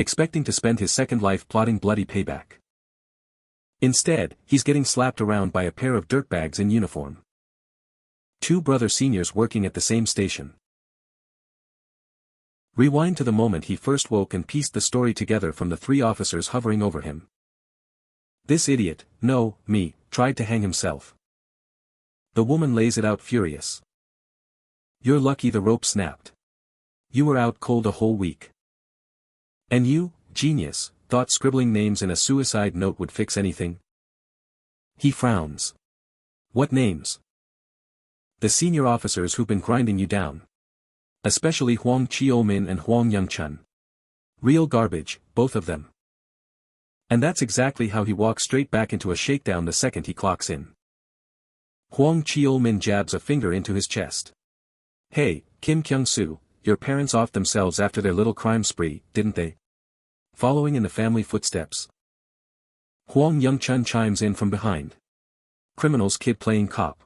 expecting to spend his second life plotting bloody payback. Instead, he's getting slapped around by a pair of dirtbags in uniform. Two brother seniors working at the same station. Rewind to the moment he first woke and pieced the story together from the three officers hovering over him. This idiot, no, me, tried to hang himself. The woman lays it out furious. You're lucky the rope snapped. You were out cold a whole week. And you, genius, thought scribbling names in a suicide note would fix anything? He frowns. What names? The senior officers who've been grinding you down. Especially Hwang Cheo-min and Hwang Young-chun. Real garbage, both of them. And that's exactly how he walks straight back into a shakedown the second he clocks in. Hwang Cheo-min jabs a finger into his chest. Hey, Kim Gyeongsoo, your parents offed themselves after their little crime spree, didn't they? Following in the family footsteps. Hwang Young-chun chimes in from behind. Criminal's kid playing cop.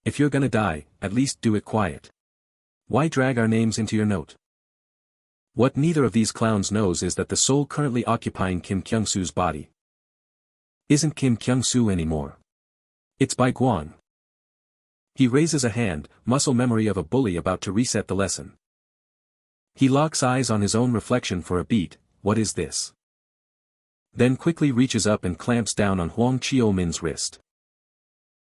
If you're gonna die, at least do it quiet. Why drag our names into your note? What neither of these clowns knows is that the soul currently occupying Kim Gyeongsoo's body isn't Kim Gyeongsoo anymore. It's Bi-Gwang. He raises a hand, muscle memory of a bully about to reset the lesson. He locks eyes on his own reflection for a beat. What is this? Then quickly reaches up and clamps down on Hwang Cheo-min's wrist.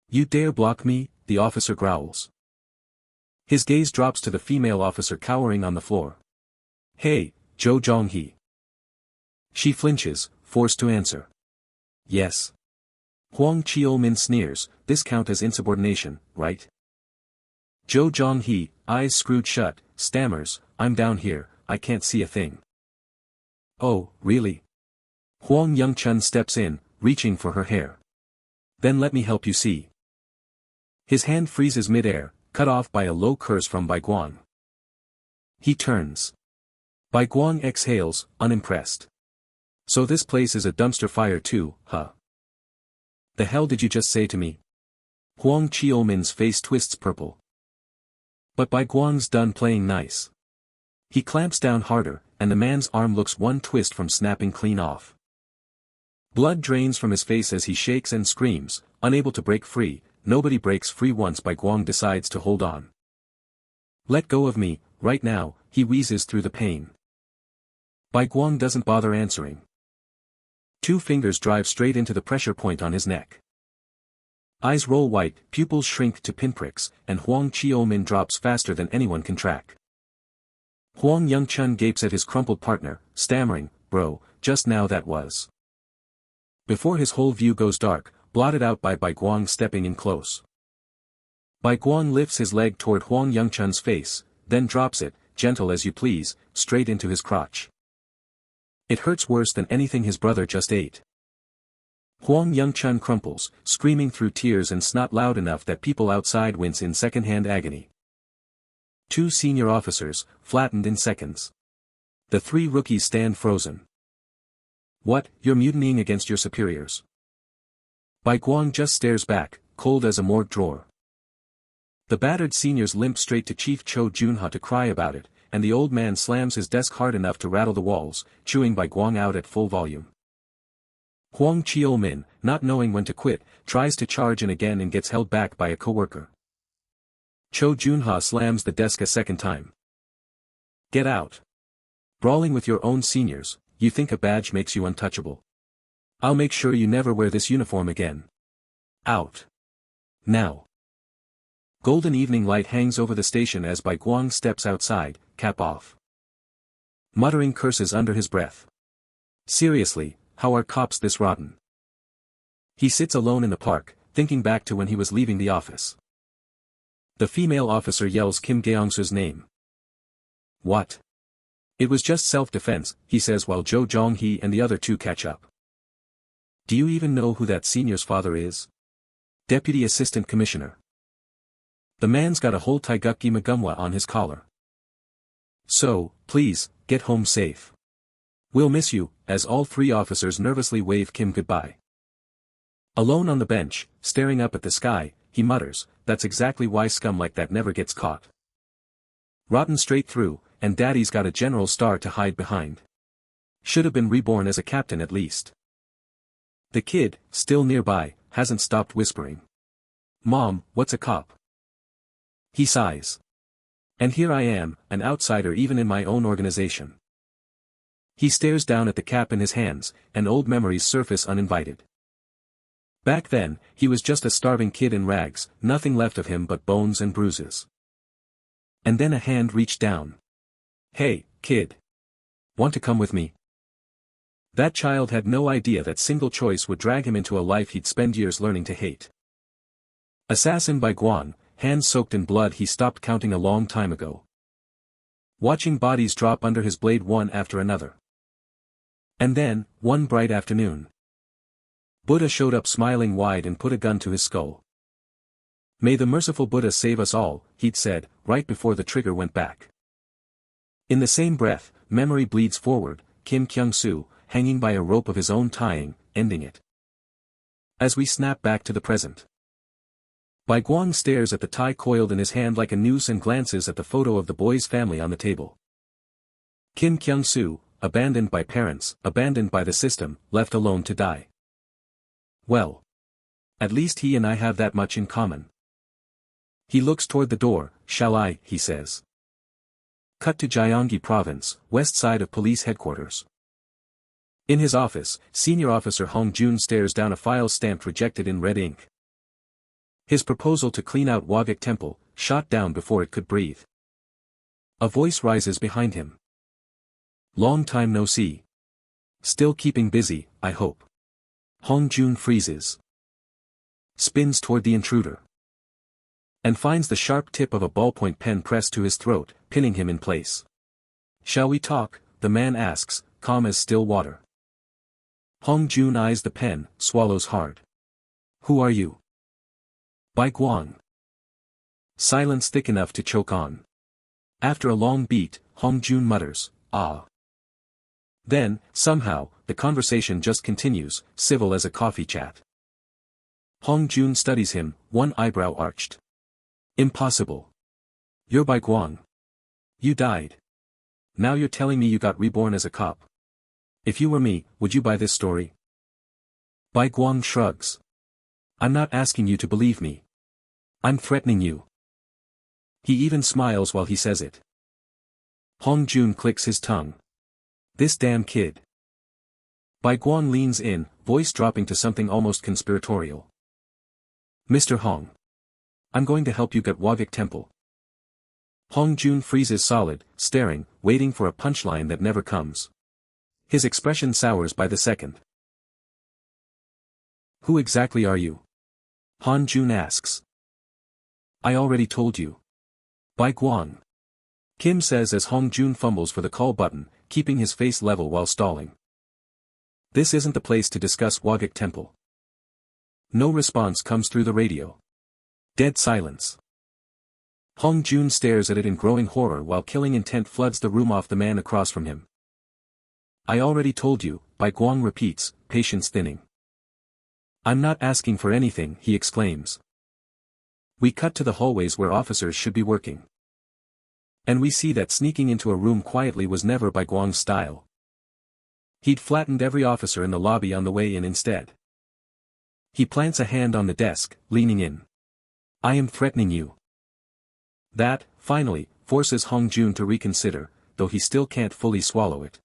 You dare block me, the officer growls. His gaze drops to the female officer cowering on the floor. Hey, Jo Jong-hee. She flinches, forced to answer. Yes. Hwang Cheo-min sneers, this count as insubordination, right? Jo Jong-hee, eyes screwed shut, stammers, I'm down here, I can't see a thing. Oh, really? Hwang Young-chun steps in, reaching for her hair. Then let me help you see. His hand freezes mid-air, cut off by a low curse from Bi-Gwang. He turns. Bi-Gwang exhales, unimpressed. So this place is a dumpster fire too, huh? The hell did you just say to me? Hwang Cheo-min's face twists purple. But Bi-Gwang's done playing nice. He clamps down harder, and the man's arm looks one twist from snapping clean off. Blood drains from his face as he shakes and screams, unable to break free. Nobody breaks free once Bi-Gwang decides to hold on. Let go of me, right now, he wheezes through the pain. Bi-Gwang doesn't bother answering. Two fingers drive straight into the pressure point on his neck. Eyes roll white, pupils shrink to pinpricks, and Hwang Cheo-min drops faster than anyone can track. Hwang Young-chun gapes at his crumpled partner, stammering, bro, just now that was. Before his whole view goes dark, blotted out by Bi-Gwang stepping in close. Bi-Gwang lifts his leg toward Hwang Young-chun's face, then drops it, gentle as you please, straight into his crotch. It hurts worse than anything his brother just ate. Hwang Young-chun crumples, screaming through tears and snot loud enough that people outside wince in second-hand agony. Two senior officers, flattened in seconds. The three rookies stand frozen. What, you're mutinying against your superiors? Bi-Gwang just stares back, cold as a morgue drawer. The battered seniors limp straight to Chief Cho Junha to cry about it, and the old man slams his desk hard enough to rattle the walls, chewing Bi-Gwang out at full volume. Hwang Cheo-min, not knowing when to quit, tries to charge in again and gets held back by a coworker. Cho Junha slams the desk a second time. Get out. Brawling with your own seniors, you think a badge makes you untouchable? I'll make sure you never wear this uniform again. Out. Now. Golden evening light hangs over the station as Bi-Gwang steps outside, cap off. Muttering curses under his breath. Seriously, how are cops this rotten? He sits alone in the park, thinking back to when he was leaving the office. The female officer yells Kim Gyeongsoo's name. What? It was just self-defense, he says while Jo Jong-hee and the other two catch up. Do you even know who that senior's father is? Deputy Assistant Commissioner. The man's got a whole Taegukgi Manhwa on his collar. So, please, get home safe. We'll miss you, as all three officers nervously wave Kim goodbye. Alone on the bench, staring up at the sky, he mutters, that's exactly why scum like that never gets caught. Rotten straight through, and daddy's got a general star to hide behind. Should have been reborn as a captain at least. The kid, still nearby, hasn't stopped whispering. Mom, what's a cop? He sighs. And here I am, an outsider even in my own organization. He stares down at the cap in his hands, and old memories surface uninvited. Back then, he was just a starving kid in rags, nothing left of him but bones and bruises. And then a hand reached down. Hey, kid. Want to come with me? That child had no idea that single choice would drag him into a life he'd spend years learning to hate. Assassin Bi-Gwang, hands soaked in blood he stopped counting a long time ago. Watching bodies drop under his blade one after another. And then, one bright afternoon, Buddha showed up smiling wide and put a gun to his skull. May the merciful Buddha save us all, he'd said, right before the trigger went back. In the same breath, memory bleeds forward, Kim Gyeongsoo, hanging by a rope of his own tying, ending it. As we snap back to the present. Bi-Gwang stares at the tie coiled in his hand like a noose and glances at the photo of the boy's family on the table. Kim Gyeongsoo, abandoned by parents, abandoned by the system, left alone to die. Well. At least he and I have that much in common. He looks toward the door. Shall I, he says. Cut to Gyeonggi Province, west side of police headquarters. In his office, Senior Officer Hong Jun stares down a file stamped rejected in red ink. His proposal to clean out Wagik Temple, shot down before it could breathe. A voice rises behind him. Long time no see. Still keeping busy, I hope. Hong Jun freezes. Spins toward the intruder. And finds the sharp tip of a ballpoint pen pressed to his throat, pinning him in place. Shall we talk? The man asks, calm as still water. Hong Jun eyes the pen, swallows hard. Who are you? Bi-Gwang. Silence thick enough to choke on. After a long beat, Hong Jun mutters, ah. Then, somehow, the conversation just continues, civil as a coffee chat. Hong Jun studies him, one eyebrow arched. Impossible. You're Bi-Gwang. You died. Now you're telling me you got reborn as a cop. If you were me, would you buy this story? Bi-Gwang shrugs. I'm not asking you to believe me. I'm threatening you. He even smiles while he says it. Hong Jun clicks his tongue. This damn kid. Bi-Gwang leans in, voice dropping to something almost conspiratorial. Mr. Hong. I'm going to help you get Wagik Temple. Hong Jun freezes solid, staring, waiting for a punchline that never comes. His expression sours by the second. Who exactly are you? Hong Jun asks. I already told you. Bi-Gwang. Kim says as Hong Jun fumbles for the call button, keeping his face level while stalling. This isn't the place to discuss Wagik Temple. No response comes through the radio. Dead silence. Hong Jun stares at it in growing horror while killing intent floods the room off the man across from him. I already told you, Bi-Gwang repeats, patience thinning. I'm not asking for anything, he exclaims. We cut to the hallways where officers should be working. And we see that sneaking into a room quietly was never Bi-Gwang's style. He'd flattened every officer in the lobby on the way in instead. He plants a hand on the desk, leaning in. I am threatening you. That, finally, forces Hong Jun to reconsider, though he still can't fully swallow it.